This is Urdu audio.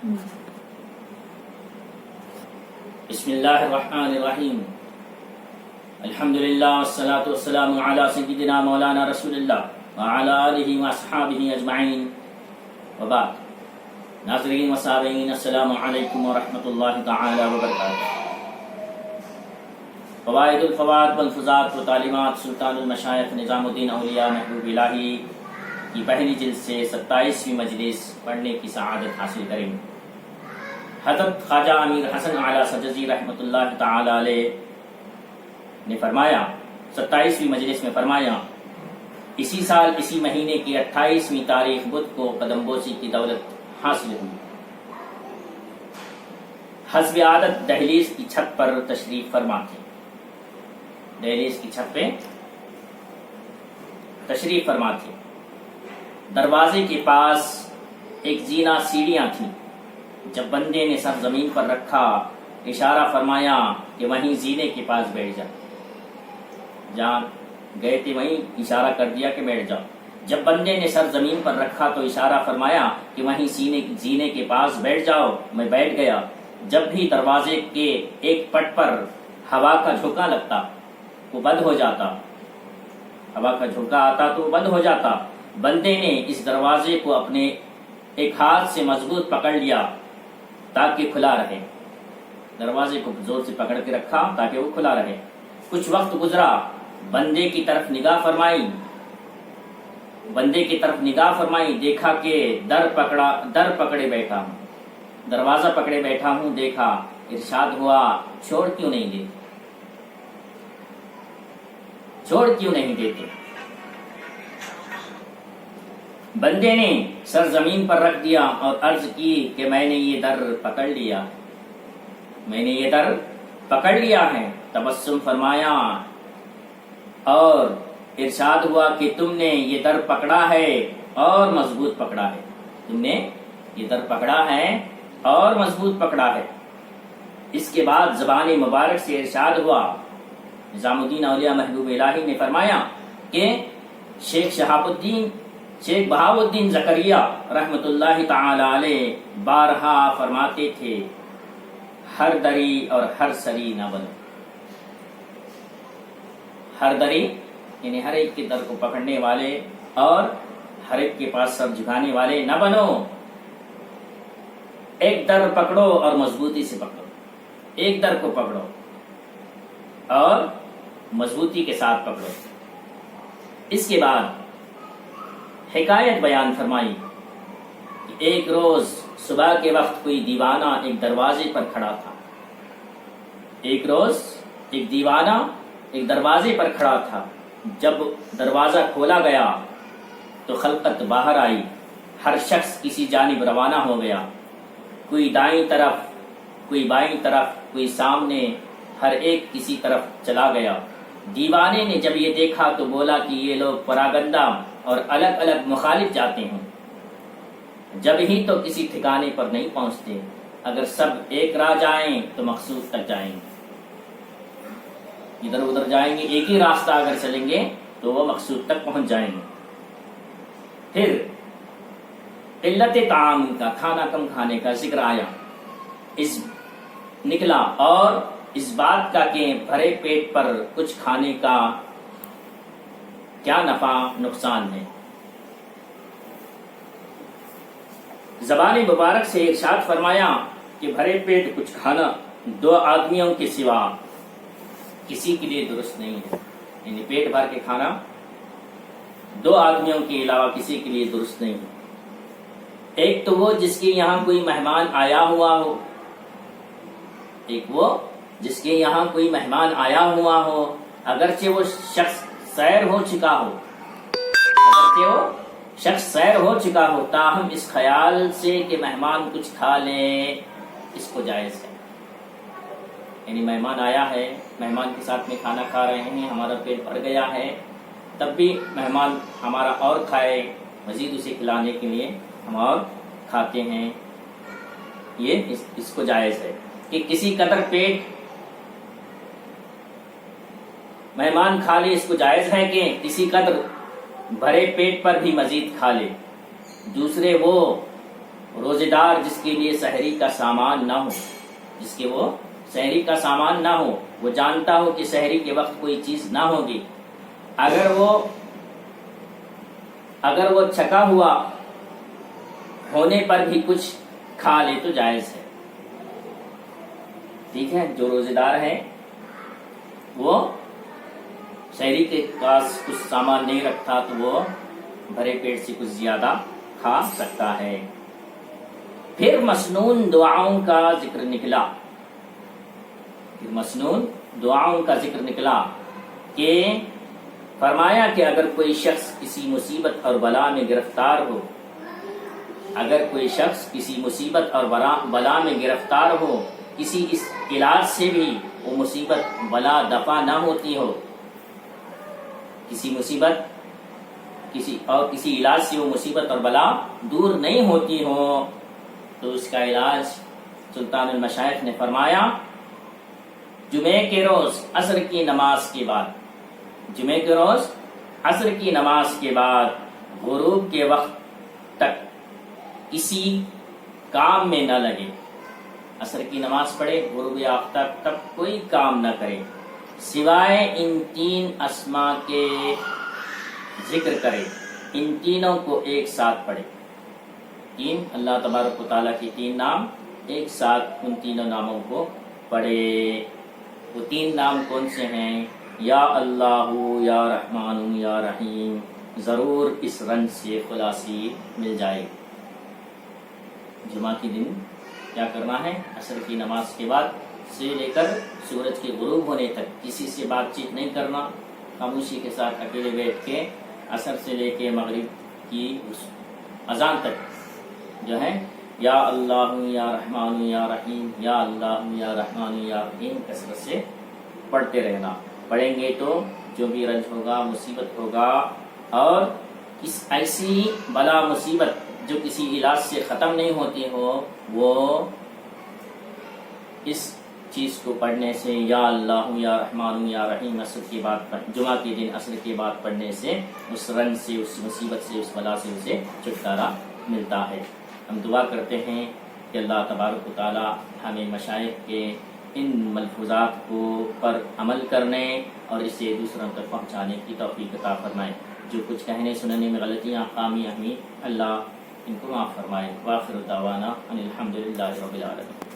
بسم اللہ الرحمن الرحیم الحمدللہ والصلاة والسلام علی سیدنا مولانا رسول اللہ وعلی آلہ واصحابہ اجمعین وبعد۔ ناظرین و سامعین، السلام علیکم ورحمۃ اللہ تعالی وبرکاتہ۔ فوائد الفوائد والفضات و تعلیمات سلطان المشائخ نظام الدین اولیاء محبوب الہی کی پہلی جلد سے 27ویں مجلس پڑھنے کی سعادت حاصل کریں گے۔ حضرت خواجہ امیر حسن اعلیٰ سجزی رحمۃ اللہ تعالی علیہ نے فرمایا، 27ویں مجلس میں فرمایا، اسی سال اسی مہینے کی 28ویں تاریخ بدھ کو قدم بوسی کی دولت حاصل ہوئی۔ حسب عادت دہلیز کی چھت پر تشریف فرما تھے۔ دہلیز کی چھت پہ تشریف فرما تھے۔ دروازے کے پاس ایک زینہ سیڑھیاں تھیں۔ جب بندے نے سر زمین پر رکھا، اشارہ فرمایا کہ وہیں زینے کے پاس بیٹھ جا۔ جہاں گئے تھے وہیں اشارہ کر دیا کہ بیٹھ جاؤ۔ جب بندے نے سر زمین پر رکھا تو اشارہ فرمایا کہ وہیں زینے کے پاس بیٹھ جاؤ۔ میں بیٹھ گیا۔ جب بھی دروازے کے ایک پٹ پر ہوا کا جھونکا لگتا وہ بند ہو جاتا، ہوا کا جھونکا آتا تو وہ بند ہو جاتا۔ بندے نے اس دروازے کو اپنے ایک ہاتھ سے مضبوط پکڑ لیا تاکہ کھلا رہے۔ دروازے کو زور سے پکڑ کے رکھا تاکہ وہ کھلا رہے۔ کچھ وقت گزرا، بندے کی طرف نگاہ فرمائی، دیکھا کہ در پکڑے بیٹھا ہوں، دروازہ پکڑے بیٹھا ہوں۔ دیکھا، ارشاد ہوا، چھوڑ کیوں نہیں دیتے؟ بندے نے سر زمین پر رکھ دیا اور عرض کی کہ میں نے یہ در پکڑ لیا ہے۔ تبسم فرمایا اور ارشاد ہوا کہ تم نے یہ در پکڑا ہے اور مضبوط پکڑا ہے۔ اس کے بعد زبان مبارک سے ارشاد ہوا، نظام الدین اولیاء محبوب الہی نے فرمایا کہ شیخ بہاؤالدین زکریا رحمۃ اللہ تعالی علیہ بارہا فرماتے تھے، ہر دری اور ہر سری نہ بنو۔ ہر دری یعنی ہر ایک کے در کو پکڑنے والے اور ہر ایک کے پاس سر جھکانے والے نہ بنو۔ ایک در پکڑو اور مضبوطی سے پکڑو، ایک در کو پکڑو اور مضبوطی کے ساتھ پکڑو۔ اس کے بعد حکایت بیان فرمائی کہ ایک روز صبح کے وقت کوئی دیوانہ ایک دروازے پر کھڑا تھا۔ جب دروازہ کھولا گیا تو خلقت باہر آئی، ہر شخص کسی جانب روانہ ہو گیا، کوئی دائیں طرف، کوئی بائیں طرف، کوئی سامنے، ہر ایک کسی طرف چلا گیا۔ دیوانے نے جب یہ دیکھا تو بولا کہ یہ لوگ پراگندہ اور الگ الگ مخالف جاتے ہیں، جب ہی تو کسی ٹھکانے پر نہیں پہنچتے، اگر سب ایک راہ جائیں تو مقصود تک جائیں گے، ادھر ادھر جائیں گے، ایک ہی راستہ اگر چلیں گے تو وہ مقصود تک پہنچ جائیں گے۔ پھر قلت طعام کا، کھانا کم کھانے کا ذکر آیا، نکلا اور اس بات کا کہ بھرے پیٹ پر کچھ کھانے کا کیا نفع نقصان ہے۔ زبان مبارک سے ارشاد فرمایا کہ بھرے پیٹ کچھ کھانا دو آدمیوں کے سوا کسی کے لیے درست نہیں ہے، یعنی پیٹ بھر کے کھانا دو آدمیوں کے علاوہ کسی کے لیے درست نہیں ہے۔ ایک تو وہ جس کے یہاں کوئی مہمان آیا ہوا ہو، اگرچہ وہ شخص سیر ہو چکا ہو، تاہم اس خیال سے کہ مہمان کچھ کھا لے، اس کو جائز ہے۔ یعنی مہمان آیا ہے، مہمان کے ساتھ میں کھانا کھا رہے ہیں، ہمارا پیٹ بھر گیا ہے، تب بھی مہمان ہمارا اور کھائے، مزید اسے کھلانے کے لیے ہم اور کھاتے ہیں، یہ اس کو جائز ہے کہ کسی قدر پیٹ مہمان کھا لے، اس کو جائز ہے کہ کسی قدر بھرے پیٹ پر بھی مزید کھا لے۔ دوسرے وہ روزے دار جس کے لیے سحری کا سامان نہ ہو، جس کے وہ سحری کا سامان نہ ہو، وہ جانتا ہو کہ سحری کے وقت کوئی چیز نہ ہوگی، اگر وہ چھکا ہوا ہونے پر بھی کچھ کھا لے تو جائز ہے، ٹھیک ہے۔ جو روزے دار ہے وہ سحری کے پاس کچھ سامان نہیں رکھتا تو وہ بھرے پیٹ سے کچھ زیادہ کھا سکتا ہے۔ پھر مسنون دعاؤں کا ذکر نکلا، کہ فرمایا کہ اگر کوئی شخص کسی مصیبت اور بلا میں گرفتار ہو، کسی اس علاج سے بھی وہ مصیبت بلا دفع نہ ہوتی ہو، کسی علاج سے وہ مصیبت اور بلا دور نہیں ہوتی ہو، تو اس کا علاج سلطان المشائخ نے فرمایا جمعے کے روز عصر کی نماز کے بعد غروب کے وقت تک کسی کام میں نہ لگے، عصر کی نماز پڑھے، غروب آفتاب تک کوئی کام نہ کرے، سوائے ان 3 اسماء کے ذکر کرے، ان تینوں کو ایک ساتھ پڑھے، اللہ تبارک و تعالیٰ کے 3 نام ایک ساتھ ان تینوں ناموں کو پڑھے۔ وہ 3 نام کون سے ہیں؟ یا اللہ، یا رحمان، یا رحیم، ضرور اس رنج سے خلاصی مل جائے۔ جمعہ کے دن کیا کرنا ہے؟ عصر کی نماز کے بعد سے لے کر سورج کے غروب ہونے تک کسی سے بات چیت نہیں کرنا، خاموشی کے ساتھ اکیلے بیٹھ کے عصر سے لے کے مغرب کی اذان تک جو ہے یا اللہ، یا رحمان، یا رحیم، یا اللہ، یا رحمان، یا رحیم کثرت سے پڑھتے رہنا۔ پڑھیں گے تو جو بھی رنج ہوگا، مصیبت ہوگا، اور اس ایسی بلا مصیبت جو کسی علاج سے ختم نہیں ہوتی ہو، وہ اس چیز کو پڑھنے سے، یا اللہ، یا رحمان، یا رحیم عصر کے بعد جمعہ کے دن عصر کے بعد پڑھنے سے اس رنج سے، اس مصیبت سے، اس بلا سے اسے چھٹکارا ملتا ہے۔ ہم دعا کرتے ہیں کہ اللہ تبارک و تعالی ہمیں مشائخ کے ان ملفوظات کو پر عمل کرنے اور اسے دوسروں تک پہنچانے کی توفیق عطا فرمائے۔ جو کچھ کہنے سننے میں غلطیاں خامیاں ہوئیں، اللہ ان کو معاف فرمائے۔ وآخر دعوانا ان الحمدللہ رب العالمین۔